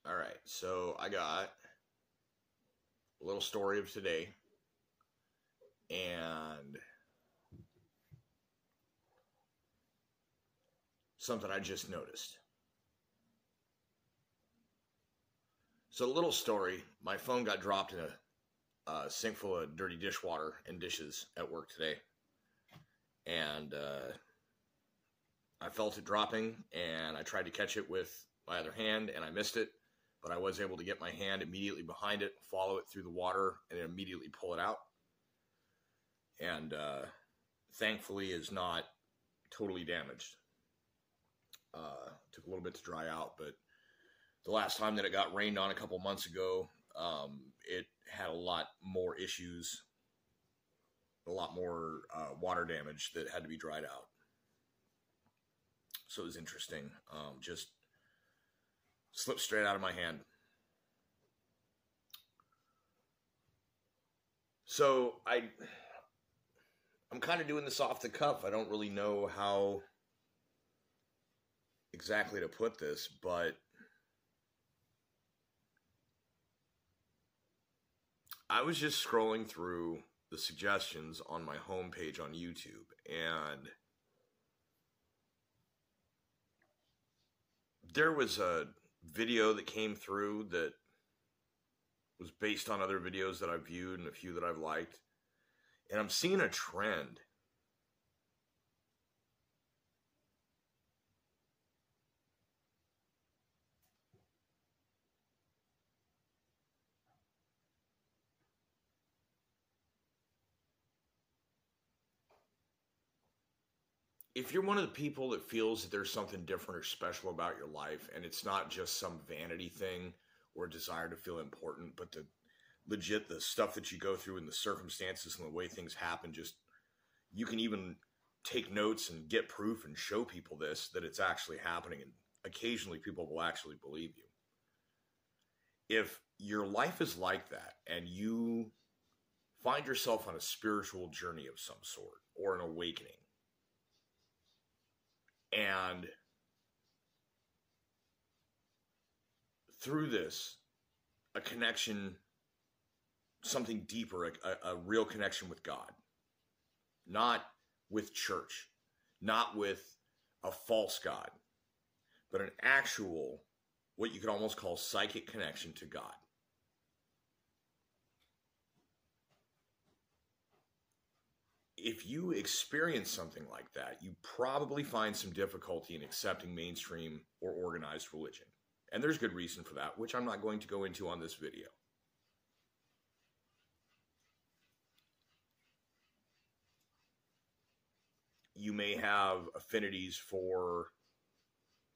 All right, so I got a little story of today and something I just noticed. So, a little story, my phone got dropped in a sink full of dirty dishwater and dishes at work today. And I felt it dropping, and I tried to catch it with my other hand, and I missed it. But I was able to get my hand immediately behind it, follow it through the water, and then immediately pull it out. And thankfully is not totally damaged. Took a little bit to dry out, but the last time that it got rained on a couple months ago, it had a lot more issues, a lot more water damage that had to be dried out. So it was interesting. Just slipped straight out of my hand. So I'm kind of doing this off the cuff. I don't really know how exactly to put this, but I was just scrolling through the suggestions on my homepage on YouTube, and there was a video that came through that was based on other videos that I've viewed and a few that I've liked, and I'm seeing a trend. If you're one of the people that feels that there's something different or special about your life, and it's not just some vanity thing or desire to feel important, but the stuff that you go through and the circumstances and the way things happen, just you can even take notes and get proof and show people this, that it's actually happening, and occasionally people will actually believe you. If your life is like that and you find yourself on a spiritual journey of some sort or an awakening, and through this, a connection, something deeper, a real connection with God, not with church, not with a false God, but an actual, what you could almost call psychic connection to God. If you experience something like that, you probably find some difficulty in accepting mainstream or organized religion. And there's good reason for that, which I'm not going to go into on this video. You may have affinities for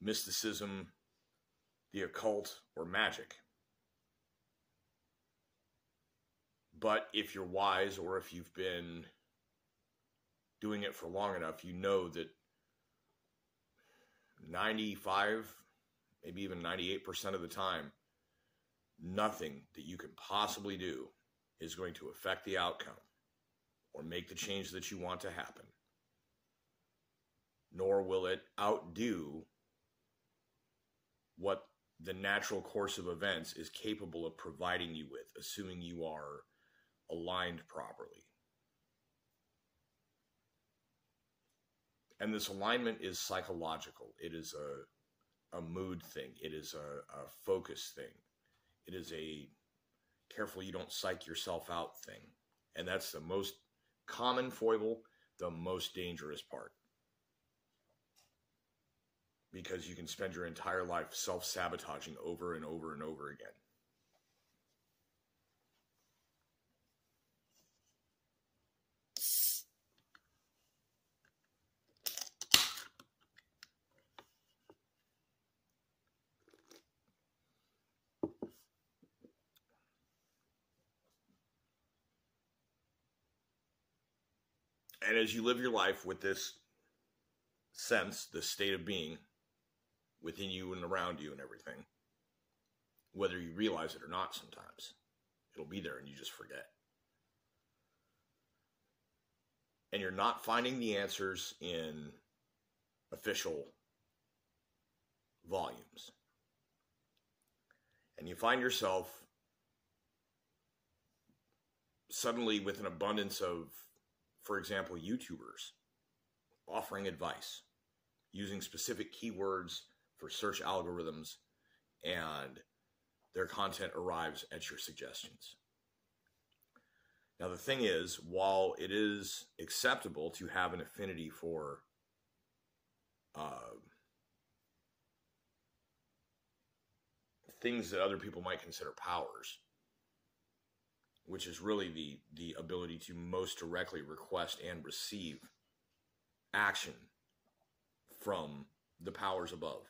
mysticism, the occult, or magic. But if you're wise, or if you've been doing it for long enough, you know that 95, maybe even 98% of the time, nothing that you can possibly do is going to affect the outcome or make the change that you want to happen. Nor will it outdo what the natural course of events is capable of providing you with, assuming you are aligned properly. And this alignment is psychological. It is a mood thing. It is a focus thing. It is a careful you don't psych yourself out thing. And that's the most common foible, the most dangerous part. Because you can spend your entire life self-sabotaging over and over and over again. And as you live your life with this sense, this state of being within you and around you and everything, whether you realize it or not sometimes, it'll be there and you just forget. And you're not finding the answers in official volumes. And you find yourself suddenly with an abundance of, for example, YouTubers offering advice using specific keywords for search algorithms, and their content arrives at your suggestions. Now, the thing is, while it is acceptable to have an affinity for things that other people might consider powers, which is really the ability to most directly request and receive action from the powers above.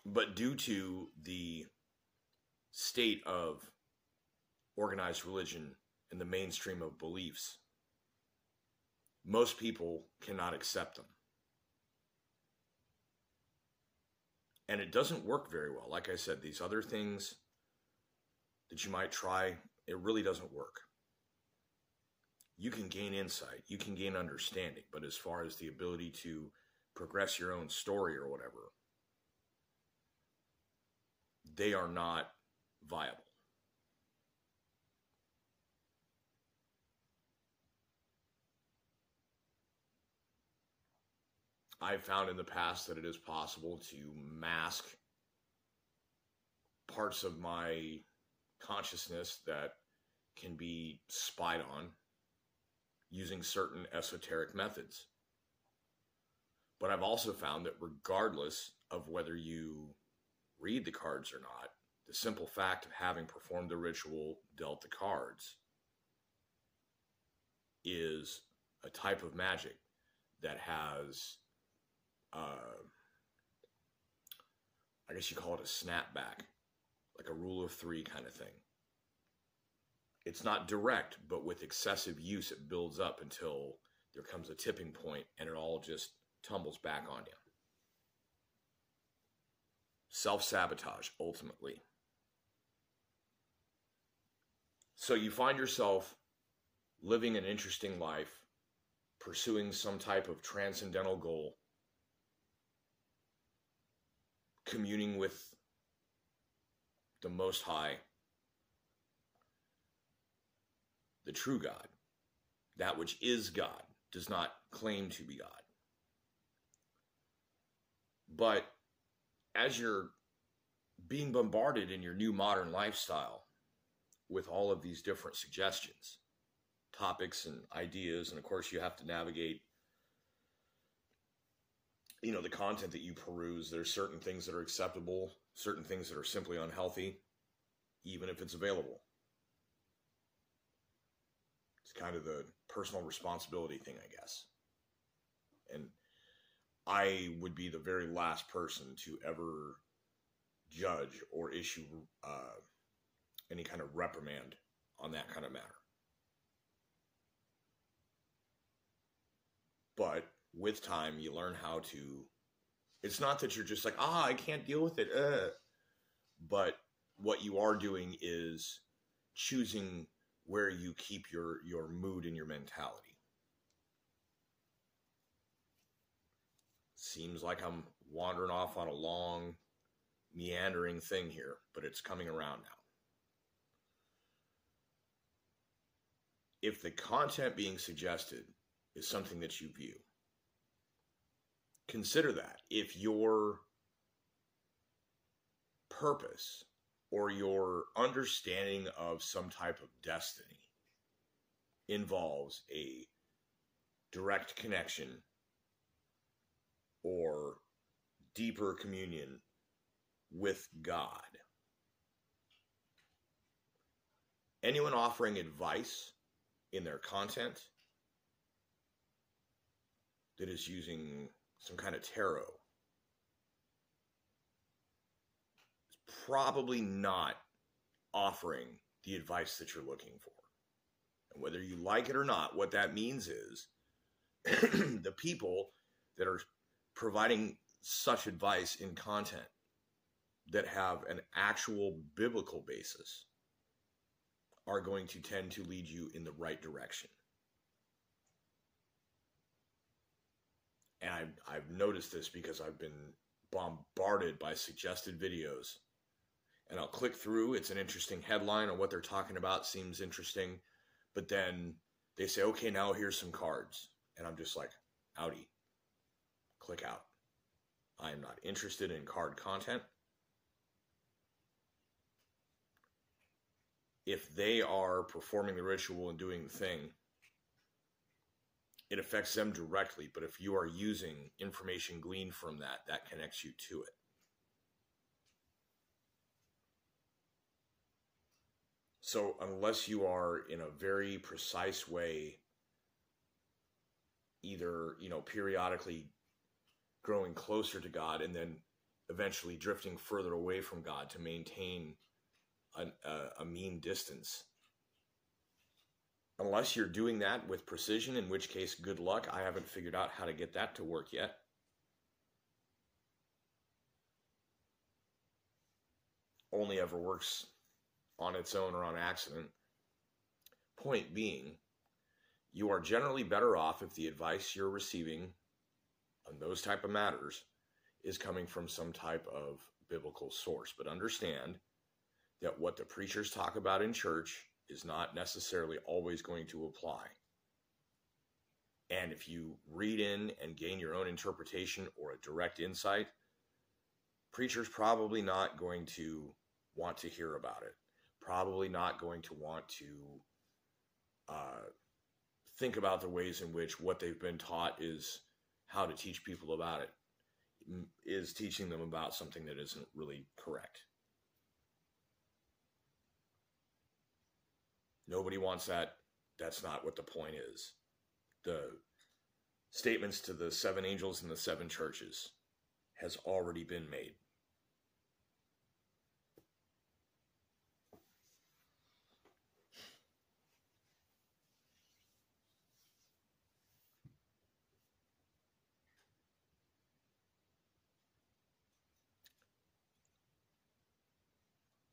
But due to the state of organized religion and the mainstream of beliefs, most people cannot accept them. And it doesn't work very well. Like I said, these other things that you might try, it really doesn't work. You can gain insight, you can gain understanding, but as far as the ability to progress your own story or whatever, they are not viable. I've found in the past that it is possible to mask parts of my consciousness that can be spied on using certain esoteric methods. But I've also found that regardless of whether you read the cards or not, the simple fact of having performed the ritual, dealt the cards, is a type of magic that has, I guess you call it a snapback, like a rule of three kind of thing. It's not direct, but with excessive use, it builds up until there comes a tipping point and it all just tumbles back on you. Self-sabotage, ultimately. So you find yourself living an interesting life, pursuing some type of transcendental goal, communing with the Most High, the true God. That which is God does not claim to be God. But as you're being bombarded in your new modern lifestyle with all of these different suggestions, topics and ideas, and of course you have to navigate, the content that you peruse. There's certain things that are acceptable, certain things that are simply unhealthy, even if it's available. It's kind of the personal responsibility thing, I guess. And I would be the very last person to ever judge or issue any kind of reprimand on that kind of matter. But with time, you learn how to, it's not that you're just like, I can't deal with it. But what you are doing is choosing where you keep your mood and your mentality. Seems like I'm wandering off on a long, meandering thing here, but it's coming around now. If the content being suggested is something that you view, consider that. If your purpose or your understanding of some type of destiny involves a direct connection or deeper communion with God, anyone offering advice in their content that is using some kind of tarot is probably not offering the advice that you're looking for. And whether you like it or not, what that means is the people that are providing such advice in content that have an actual biblical basis are going to tend to lead you in the right direction. And I've noticed this because I've been bombarded by suggested videos. And I'll click through. It's an interesting headline, or what they're talking about seems interesting. But then they say, okay, now here's some cards. And I'm just like, outie. Click out. I am not interested in card content. If they are performing the ritual and doing the thing, it affects them directly. But if you are using information gleaned from that, that connects you to it. So unless you are in a very precise way, either, periodically growing closer to God and then eventually drifting further away from God to maintain a mean distance. Unless you're doing that with precision, in which case, good luck. I haven't figured out how to get that to work yet. Only ever works on its own or on accident. Point being, you are generally better off if the advice you're receiving on those type of matters is coming from some type of biblical source. But understand that what the preachers talk about in church is not necessarily always going to apply. And if you read in and gain your own interpretation or a direct insight, preachers probably not going to want to hear about it. Probably not going to want to think about the ways in which what they've been taught is how to teach people about it, is teaching them about something that isn't really correct. Nobody wants that. That's not what the point is. The statements to the 7 angels and the 7 churches has already been made.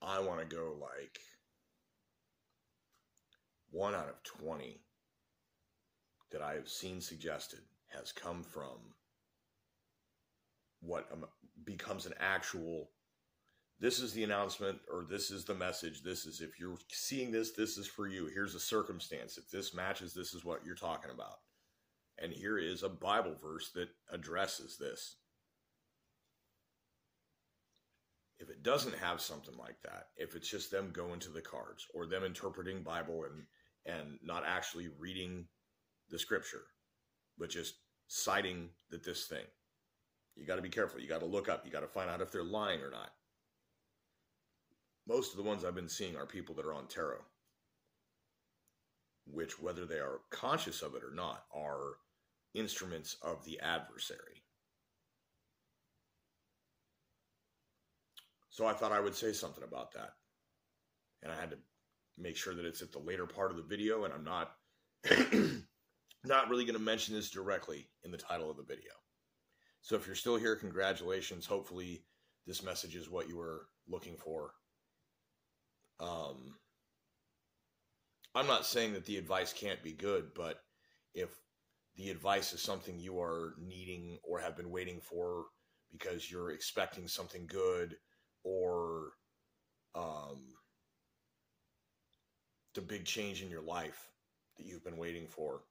I want to go like 1 out of 20 that I have seen suggested has come from what becomes an actual, this is the announcement, or this is the message, this is, if you're seeing this, this is for you, here's a circumstance, if this matches, this is what you're talking about. And here is a Bible verse that addresses this. If it doesn't have something like that, if it's just them going to the cards or them interpreting Bible and not actually reading the scripture, but just citing that this thing, you got to be careful. You got to look up. You got to find out if they're lying or not. Most of the ones I've been seeing are people that are on tarot, which, whether they are conscious of it or not, are instruments of the adversary. So I thought I would say something about that. And I had to make sure that it's at the later part of the video, and I'm not not really going to mention this directly in the title of the video. So if you're still here, congratulations. Hopefully this message is what you were looking for. I'm not saying that the advice can't be good, but if the advice is something you are needing or have been waiting for because you're expecting something good, or the big change in your life that you've been waiting for,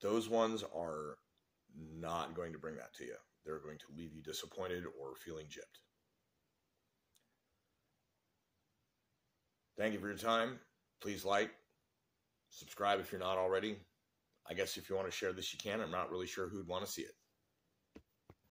those ones are not going to bring that to you. They're going to leave you disappointed or feeling gypped. Thank you for your time. Please like, subscribe if you're not already. I guess if you want to share this, you can. I'm not really sure who'd want to see it.